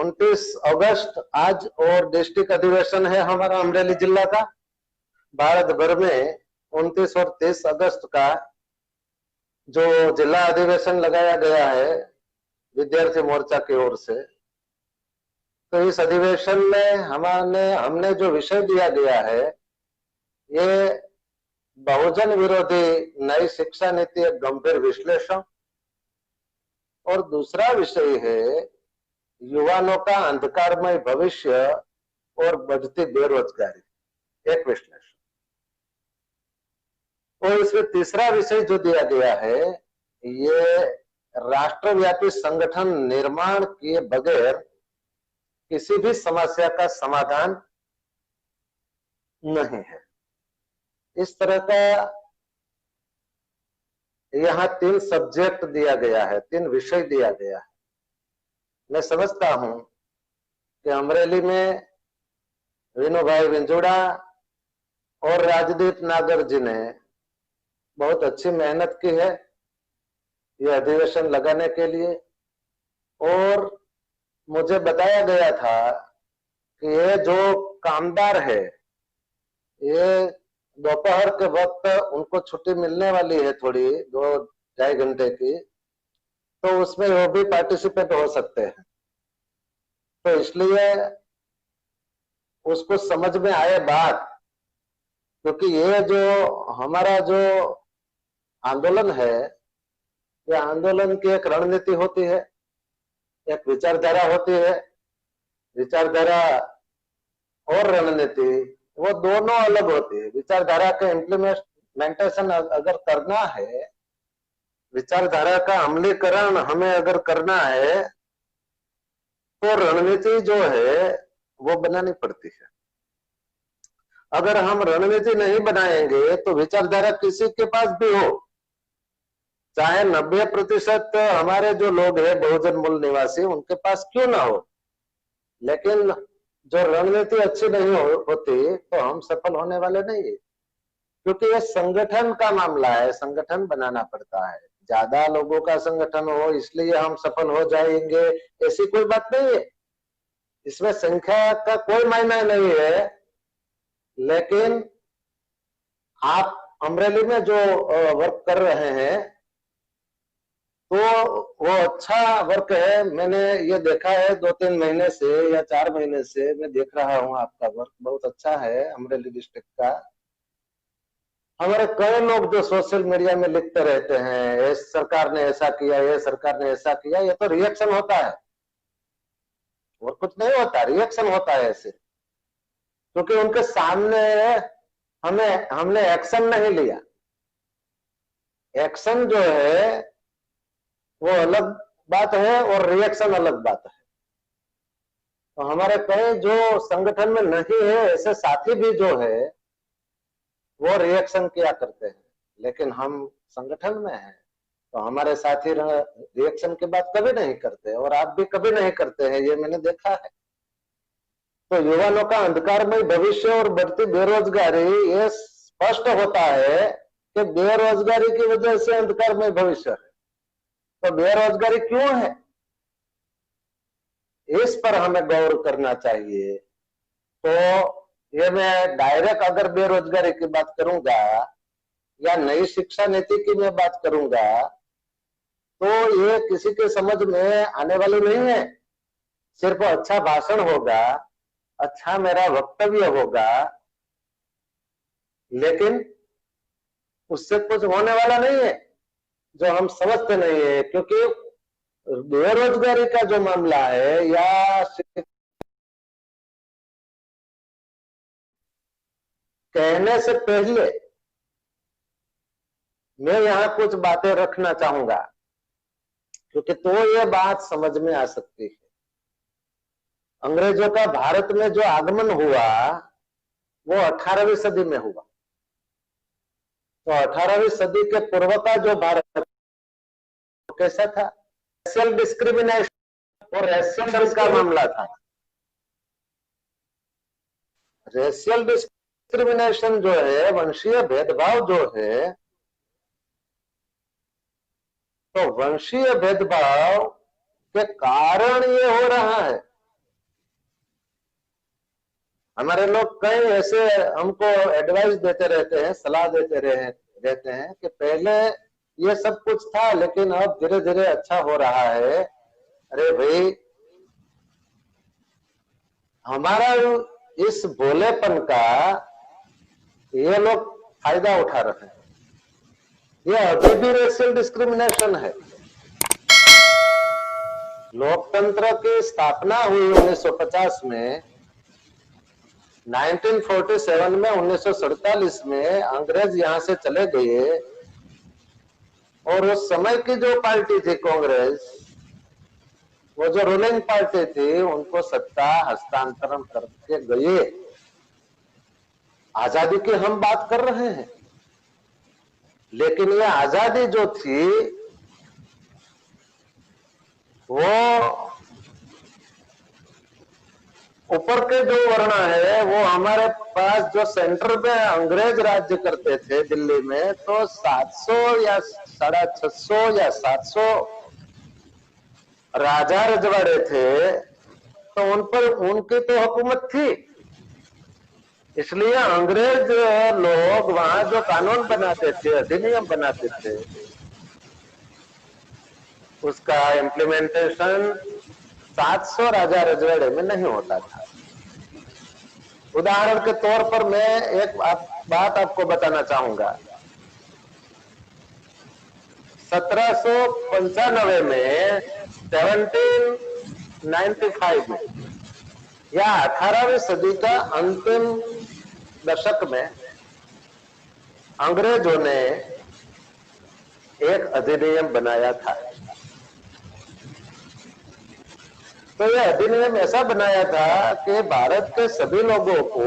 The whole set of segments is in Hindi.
29 अगस्त आज और डिस्ट्रिक्ट अधिवेशन है हमारा अमरेली जिला का। भारत भर में 29 और 30 अगस्त का जो जिला अधिवेशन लगाया गया है विद्यार्थी मोर्चा की ओर से, तो इस अधिवेशन में हमने जो विषय दिया गया है ये बहुजन विरोधी नई शिक्षा नीति एक गंभीर विश्लेषण, और दूसरा विषय है युवाओं का अंधकारमय भविष्य और बढ़ती बेरोजगारी, एक विश्लेषण। और इसमें तीसरा विषय जो दिया गया है ये राष्ट्रव्यापी संगठन निर्माण किए बगैर किसी भी समस्या का समाधान नहीं है। इस तरह का यहाँ 3 सब्जेक्ट दिया गया है, 3 विषय दिया गया है। मैं समझता हूं कि अमरेली में विनोभाई विंजुड़ा और राजदीप नागर जी ने बहुत अच्छी मेहनत की है ये अधिवेशन लगाने के लिए, और मुझे बताया गया था कि ये जो कामदार है ये दोपहर के वक्त उनको छुट्टी मिलने वाली है थोड़ी 2-2.5 घंटे की, तो उसमें वो भी पार्टिसिपेट हो सकते हैं। तो इसलिए उसको समझ में आए बात, क्योंकि ये जो हमारा जो आंदोलन है ये आंदोलन की एक रणनीति होती है, एक विचारधारा होती है। विचारधारा और रणनीति वो दोनों अलग होती है। विचारधारा का इम्प्लीमेंटेशन अगर करना है, विचारधारा का अमलीकरण हमें अगर करना है तो रणनीति जो है वो बनानी पड़ती है। अगर हम रणनीति नहीं बनाएंगे तो विचारधारा किसी के पास भी हो, चाहे 90% हमारे जो लोग हैं बहुजन मूल निवासी उनके पास क्यों ना हो, लेकिन जो रणनीति अच्छी नहीं होती तो हम सफल होने वाले नहीं है। क्योंकि ये संगठन का मामला है, संगठन बनाना पड़ता है। ज्यादा लोगों का संगठन हो इसलिए हम सफल हो जाएंगे ऐसी कोई बात नहीं है। इसमें संख्या का कोई मायना नहीं है। लेकिन आप अमरेली में जो वर्क कर रहे हैं तो वो अच्छा वर्क है। मैंने ये देखा है 2-3 महीने से या 4 महीने से मैं देख रहा हूँ, आपका वर्क बहुत अच्छा है अमरेली डिस्ट्रिक्ट का। हमारे कई लोग जो सोशल मीडिया में लिखते रहते हैं इस सरकार ने ऐसा किया, ये सरकार ने ऐसा किया, ये तो रिएक्शन होता है और कुछ नहीं होता, रिएक्शन होता है ऐसे, क्योंकि उनके सामने हमने एक्शन नहीं लिया। एक्शन जो है वो अलग बात है और रिएक्शन अलग बात है। तो हमारे कई जो संगठन में नहीं है ऐसे साथी भी जो है वो रिएक्शन किया करते हैं, लेकिन हम संगठन में हैं तो हमारे साथी रिएक्शन की बात कभी नहीं करते, और आप भी कभी नहीं करते हैं, ये मैंने देखा है। तो युवाओं का अंधकारमय भविष्य और बढ़ती बेरोजगारी, ये स्पष्ट होता है कि बेरोजगारी की वजह से अंधकारमय भविष्य है। तो बेरोजगारी क्यों है, इस पर हमें गौर करना चाहिए। तो ये मैं डायरेक्ट अगर बेरोजगारी की बात करूंगा या नई शिक्षा नीति की मैं बात करूंगा तो ये किसी के समझ में आने वाली नहीं है। सिर्फ अच्छा भाषण होगा, अच्छा मेरा वक्तव्य होगा, लेकिन उससे कुछ होने वाला नहीं है जो हम समझते नहीं है। क्योंकि बेरोजगारी का जो मामला है या कहने से पहले मैं यहां कुछ बातें रखना चाहूंगा, क्योंकि तो ये बात समझ में आ सकती है। अंग्रेजों का भारत में जो आगमन हुआ वो 18वीं सदी में हुआ। तो 18वीं सदी के पूर्व का जो भारत कैसा था, रेशियल डिस्क्रिमिनेशन और रेशियल का मामला था। रेशियल डिस्क्रिमिनेशन जो है, वंशीय भेदभाव जो है, तो वंशीय भेदभाव के कारण ये हो रहा है। हमारे लोग कई ऐसे हमको एडवाइस देते रहते हैं, सलाह रहते हैं कि पहले ये सब कुछ था लेकिन अब धीरे धीरे अच्छा हो रहा है। अरे भाई, हमारा इस भोलेपन का ये लोग फायदा उठा रहे हैं। ये अभी भी रेशियल डिस्क्रिमिनेशन है। लोकतंत्र की स्थापना हुई 1950 में, 1947 में, 1947 में अंग्रेज यहां से चले गए और उस समय की जो पार्टी थी कांग्रेस, वो जो रूलिंग पार्टी थी, उनको सत्ता हस्तांतरण करके गए। आजादी की हम बात कर रहे हैं, लेकिन ये आजादी जो थी वो ऊपर के जो वर्ण है, वो हमारे पास जो सेंटर में अंग्रेज राज्य करते थे दिल्ली में, तो 700 या 650 या 700 राजा रजवाड़े थे, तो उन पर उनकी तो हुकूमत थी। इसलिए अंग्रेज लोग वहां जो कानून बनाते थे, अधिनियम बनाते थे, उसका इम्प्लीमेंटेशन 700 राजा रजवाड़े में नहीं होता था। उदाहरण के तौर पर मैं एक बात आपको बताना चाहूंगा। 1795 में, 1795 में या 18वीं सदी का अंतिम दशक में अंग्रेजों ने एक अधिनियम बनाया था। तो यह अधिनियम ऐसा बनाया था कि भारत के सभी लोगों को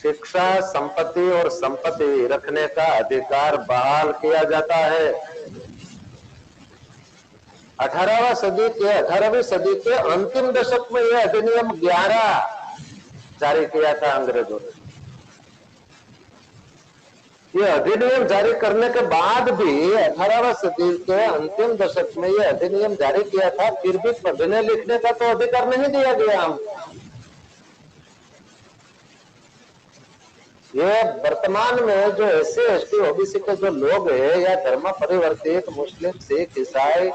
शिक्षा, संपत्ति और संपत्ति रखने का अधिकार बहाल किया जाता है। 18वीं सदी के अंतिम दशक में यह अधिनियम 11 जारी किया था अंग्रेजों ने। यह अधिनियम जारी करने के बाद भी 18वीं सदी के अंतिम दशक में यह अधिनियम जारी किया था, फिर भी पढ़ने लिखने का तो अधिकार नहीं दिया गया हमको। ये वर्तमान में जो SC ST OBC के जो लोग हैं, या धर्म परिवर्तित मुस्लिम, सिख, ईसाई,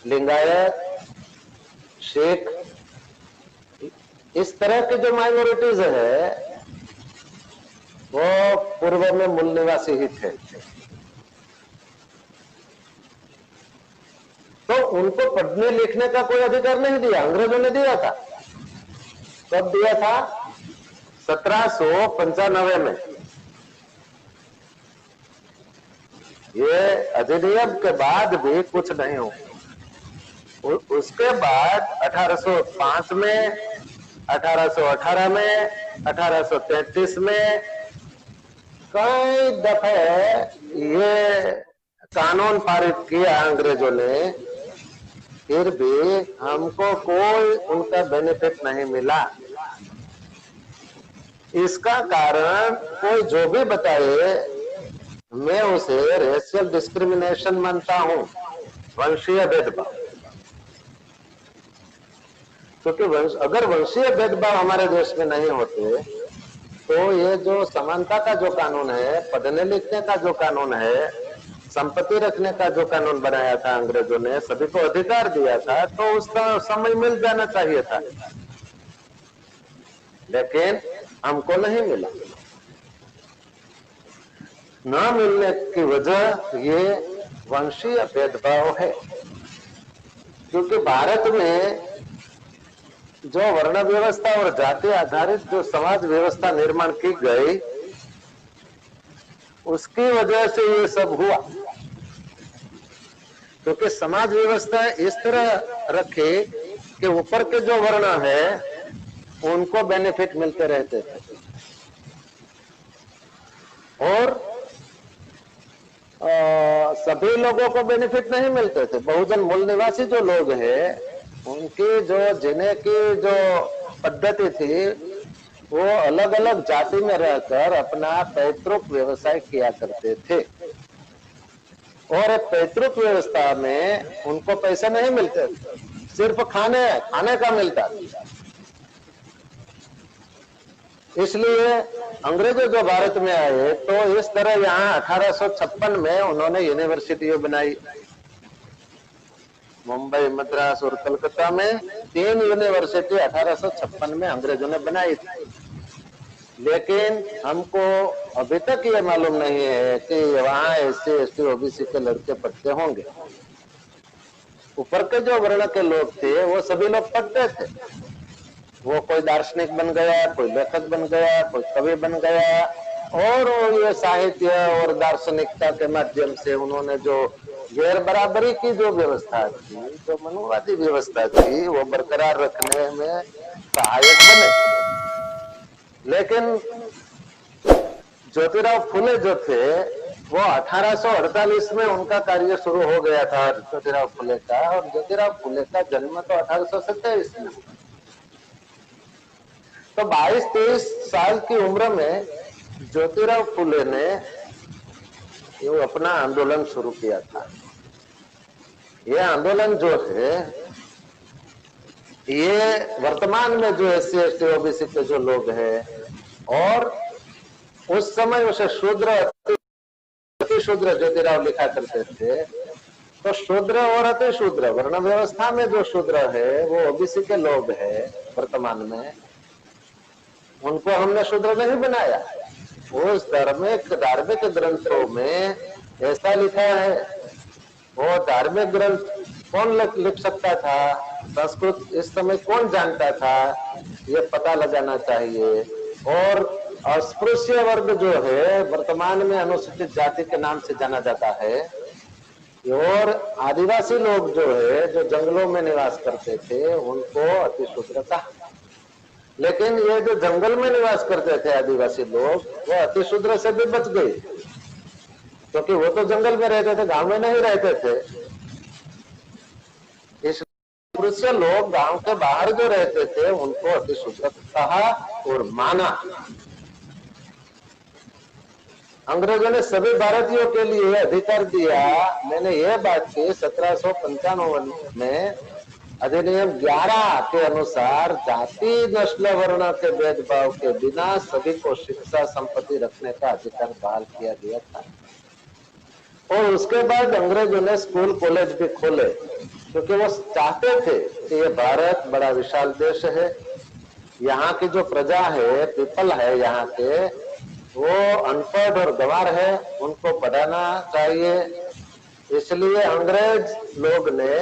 लिंगायत, सिख, इस तरह की जो माइनॉरिटीज है, वो पूर्व में मूल निवासी ही थे। तो उनको पढ़ने लिखने का कोई अधिकार नहीं दिया, अंग्रेजों ने दिया था। कब दिया था? 1795 में। ये अधिनियम के बाद भी कुछ नहीं हो। उसके बाद 1805 में, 1818 में, 1833 में कई दफे ये कानून पारित किया अंग्रेजों ने, फिर भी हमको कोई उनका बेनिफिट नहीं मिला। इसका कारण कोई जो भी बताए, मैं उसे रेशियल डिस्क्रिमिनेशन मानता हूं, वंशीय भेदभाव। क्योंकि अगर वंशीय भेदभाव हमारे देश में नहीं होते, तो ये जो समानता का जो कानून है, पढ़ने लिखने का जो कानून है, संपत्ति रखने का जो कानून बनाया था अंग्रेजों ने, सभी को अधिकार दिया था, तो उसका समय मिल जाना चाहिए था, लेकिन हमको नहीं मिला। न मिलने की वजह ये वंशीय भेदभाव है। क्योंकि भारत में जो वर्ण व्यवस्था और जाति आधारित जो समाज व्यवस्था निर्माण की गई, उसकी वजह से ये सब हुआ। क्योंकि समाज व्यवस्था इस तरह रखे कि ऊपर के जो वर्ण है उनको बेनिफिट मिलते रहते थे, और सभी लोगों को बेनिफिट नहीं मिलते थे। बहुजन मूल निवासी जो लोग हैं, उनकी जो जीने की जो पद्धति थी, वो अलग अलग जाति में रहकर अपना पैतृक व्यवसाय किया करते थे, और पैतृक व्यवस्था में उनको पैसे नहीं मिलते, सिर्फ खाने का मिलता। इसलिए अंग्रेजों जो भारत में आए तो इस तरह यहाँ 1856 में उन्होंने यूनिवर्सिटियां बनाई। मुंबई, मद्रास और कलकत्ता में 3 यूनिवर्सिटी 1856 में अंग्रेजों ने बनाई थी। लेकिन हमको अभी तक ये मालूम नहीं है कि वहां SC, ST, OBC के लड़के पढ़ते होंगे। ऊपर के जो वर्ण के लोग थे वो सभी लोग पढ़ते थे। वो कोई दार्शनिक बन गया, कोई लेखक बन गया, कोई कवि बन गया, और ये साहित्य और दार्शनिकता के माध्यम से उन्होंने जो गैर बराबरी की जो व्यवस्था थी, जो मनुवादी व्यवस्था थी, वो बरकरार रखने में सहायक बने। लेकिन ज्योतिराव फुले जो थे वो 1848 में उनका कार्य शुरू हो गया था, ज्योतिराव फुले का। और ज्योतिराव फुले का जन्म तो 1827 में। तो 22-23 साल की उम्र में ज्योतिराव फुले ने ये अपना आंदोलन शुरू किया था। ये आंदोलन जो है ये वर्तमान में जो SC, ST, OBC के जो लोग हैं, और उस समय उसे शूद्र, अति शूद्र ज्योतिराव लिखा करते थे। तो शूद्र और अति शूद्र वर्ण व्यवस्था में जो शूद्र है वो OBC के लोग हैं वर्तमान में, उनको हमने शूद्र नहीं बनाया। उस धार्मिक ग्रंथों में ऐसा लिखा है। वो धार्मिक ग्रंथ कौन लिख सकता था, संस्कृत इस समय कौन जानता था, ये पता लगाना चाहिए। और अस्पृश्य वर्ग जो है वर्तमान में अनुसूचित जाति के नाम से जाना जाता है, और आदिवासी लोग जो है जो जंगलों में निवास करते थे उनको अति शूद्र कहा। लेकिन ये जो जंगल में निवास करते थे आदिवासी लोग, वो अति शूद्र से भी बच गए, क्योंकि वो तो जंगल में रहते थे, गांव में नहीं रहते थे। इसलिए लोग गांव के बाहर जो रहते थे उनको अति शूद्र कहा और माना। अंग्रेजों ने सभी भारतीयों के लिए अधिकार दिया। मैंने यह बात की 1795 में अधिनियम 11 के अनुसार जाति, नस्ल, वर्ण के भेदभाव के बिना सभी को शिक्षा संपत्ति रखने का अधिकार बहाल किया गया था। और उसके बाद अंग्रेजों ने स्कूल कॉलेज भी खोले, क्योंकि वो चाहते थे कि ये भारत बड़ा विशाल देश है, यहाँ की जो प्रजा है, पीपल है यहाँ के, वो अनपढ़ और गंवार है, उनको पढ़ाना चाहिए। इसलिए अंग्रेज लोग ने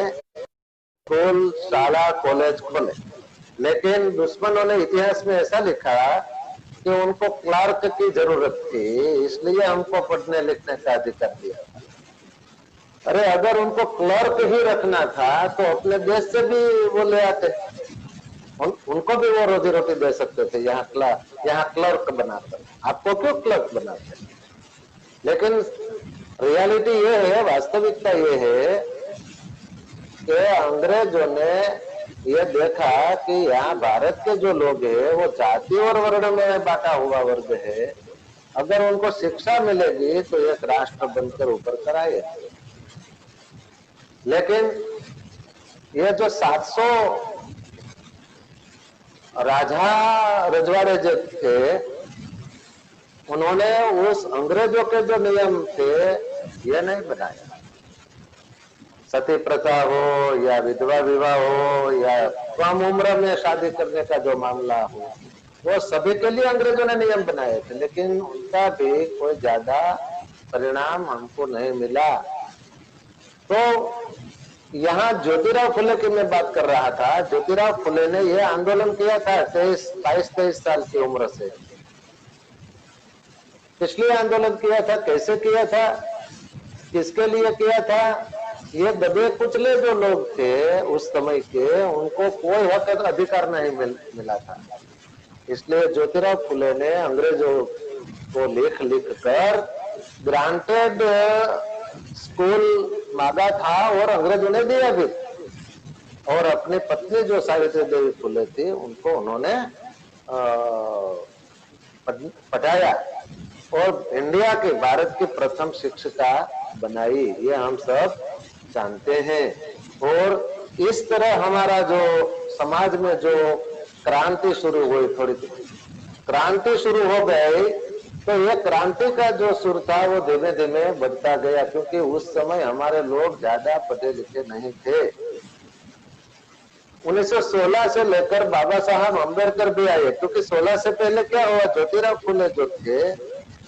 स्कूल, शाला, कॉलेज खोले। लेकिन दुश्मनों ने इतिहास में ऐसा लिखा कि उनको क्लर्क की जरूरत थी, इसलिए हमको पढ़ने लिखने का अधिकार दिया। अरे अगर उनको क्लर्क ही रखना था तो अपने देश से भी वो ले आते, उनको भी वो रोजी रोटी दे सकते थे। यहाँ क्लर्क बनाते, आपको क्यों क्लर्क बनाते? लेकिन रियलिटी ये है, वास्तविकता ये है कि अंग्रेजों ने ये देखा कि यहाँ भारत के जो लोग हैं वो जाति और वर्ण में बांटा हुआ वर्ग है। अगर उनको शिक्षा मिलेगी तो एक राष्ट्र बनकर ऊपर कराए। लेकिन ये जो 700 राजा रजवाड़े जो थे, उन्होंने उस अंग्रेजों के जो नियम थे ये नहीं बनाया। सती प्रथा हो या विधवा विवाह हो या कम उम्र में शादी करने का जो मामला हो, वो सभी के लिए अंग्रेजों ने नियम बनाए थे, लेकिन उनका भी कोई ज्यादा परिणाम हमको नहीं मिला। तो यहाँ ज्योतिराव फुले की मैं बात कर रहा था। ज्योतिराव फुले ने यह आंदोलन किया था 22-23 साल की उम्र से। इसलिए आंदोलन किया था, कैसे किया था, किसके लिए किया था? ये दबे कुचले जो लोग थे उस समय के, उनको कोई हक अधिकार नहीं मिला था। इसलिए ज्योतिराव फुले ने अंग्रेजों को लिख कर ग्रांटेड स्कूल मांगा था और अंग्रेजों ने दिया भी। और अपनी पत्नी जो सावित्री देवी फुले थी उनको उन्होंने पढ़ाया और इंडिया की, भारत की प्रथम शिक्षिका बनाई, ये हम सब जानते हैं। और इस तरह हमारा जो समाज में जो क्रांति शुरू हुई, थोड़ी क्रांति शुरू हो गई तो ये क्रांति का जो सुर था वो धीमे धीमे बढ़ता गया, क्योंकि उस समय हमारे लोग ज्यादा पढ़े लिखे नहीं थे। 1916 से लेकर बाबा साहब अम्बेडकर भी आए, क्योंकि 16 से पहले क्या हुआ, ज्योतिराव फुले जो थे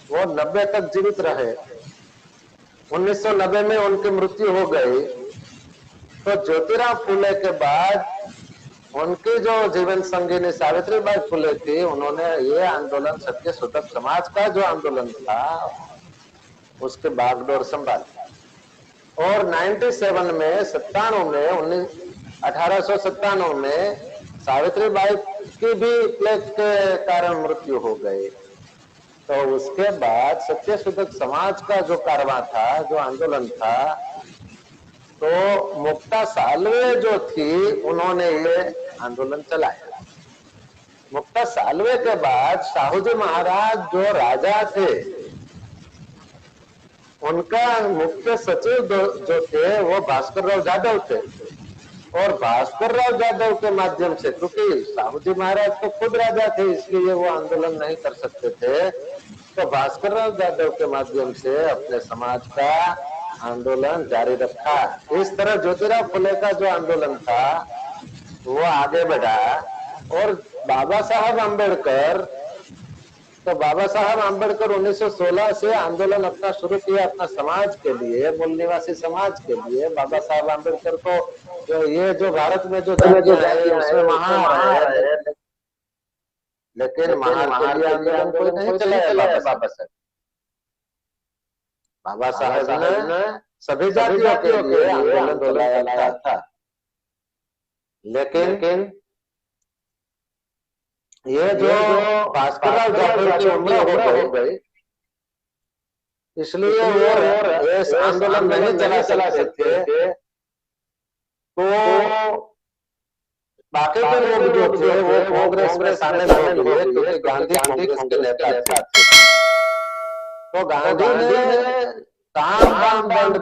वो 90 तक जीवित रहे। 1990 में उनकी मृत्यु हो गई। तो ज्योतिराव फुले के बाद उनकी जो जीवन संगिनी सावित्रीबाई फुले थी, उन्होंने ये आंदोलन सत्य शोधक समाज का जो आंदोलन था उसके बागडोर संभाली। और 97 में 1897 में सावित्रीबाई की भी प्लेग के कारण मृत्यु हो गई। तो उसके बाद सत्य शोधक समाज का जो कारवां था, जो आंदोलन था, तो मुक्ता सालवे जो थी उन्होंने ये आंदोलन चलाया। मुक्ता सालवे के बाद साहूजी महाराज जो राजा थे, उनका मुख्य सचिव जो थे वो भास्कर राव जाधव थे। और भास्कर राव जाधव के माध्यम से, क्योंकि साहूजी महाराज तो खुद राजा थे इसलिए वो आंदोलन नहीं कर सकते थे, तो भास्कर राव जाधव के माध्यम से अपने समाज का आंदोलन जारी रखा। इस तरह ज्योतिराव फुले का जो आंदोलन था वो आगे बढ़ा। और बाबा साहब अम्बेडकर, तो बाबा साहब अम्बेडकर 1916 से आंदोलन अपना शुरू किया अपना समाज के लिए, मूल निवासी समाज के लिए। बाबा साहब अम्बेडकर को ये जो भारत में जो जातियां हैं उसमें महार है, लेकिन महार आंदोलन कोई नहीं चलाया बाबा साहब। बाबा साहब ने सभी जातियों के लिए आंदोलन चलाया था। लेकिन ये जो भास्कर राव जाधव की उम्र हो गई, इसलिए वो इस आंदोलन नहीं चला सकते। तो बाकी के लोग जो थे वो कांग्रेस में शामिल हुए, क्योंकि गांधी कांग्रेस के नेता थे। तो गांधी ने काम बंद